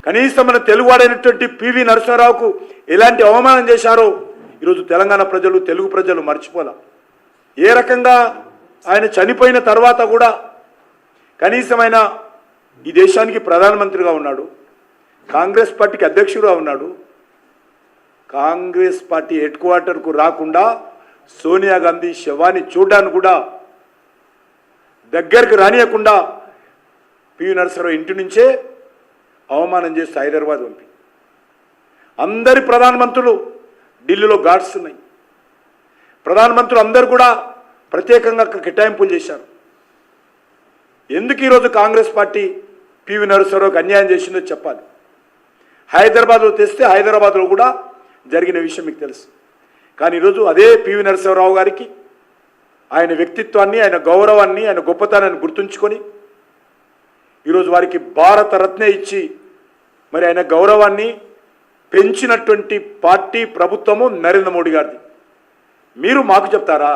కనీసం మన తెలుగువాడైనటువంటి పివి నరసింహారావుకు ఎలాంటి అవమానం చేశారో ఈరోజు తెలంగాణ ప్రజలు, తెలుగు ప్రజలు మర్చిపోలే. ఏ రకంగా ఆయన చనిపోయిన తర్వాత కూడా కనీసం ఆయన ఈ దేశానికి ప్రధానమంత్రిగా ఉన్నాడు, కాంగ్రెస్ పార్టీకి అధ్యక్షుడుగా ఉన్నాడు. కాంగ్రెస్ పార్టీ హెడ్ క్వార్టర్కు రాకుండా సోనియా గాంధీ శవాన్ని చూడడానికి కూడా దగ్గరికి రానియకుండా పివి నరసింహారావు ఇంటి నుంచే అవమానం చేసి హైదరాబాద్ పంపి అందరి ప్రధానమంత్రులు ఢిల్లీలో గార్డ్స్ ఉన్నాయి. ప్రధానమంత్రులు అందరూ కూడా ప్రత్యేకంగా కేటాయింపులు చేశారు. ఎందుకు ఈరోజు కాంగ్రెస్ పార్టీ పివి నరసింహారావుకి అన్యాయం చేసిందో చెప్పాలి. హైదరాబాద్లో తెస్తే హైదరాబాద్లో కూడా జరిగిన విషయం మీకు తెలుసు. కానీ ఈరోజు అదే పివి నరసింహారావు గారికి ఆయన వ్యక్తిత్వాన్ని, ఆయన గౌరవాన్ని, ఆయన గొప్పతనాన్ని గుర్తుంచుకొని ఈరోజు వారికి భారతరత్న ఇచ్చి మరి ఆయన గౌరవాన్ని పెంచినటువంటి పార్టీ ప్రభుత్వము నరేంద్ర మోడీ గారిది. మీరు మాకు చెప్తారా?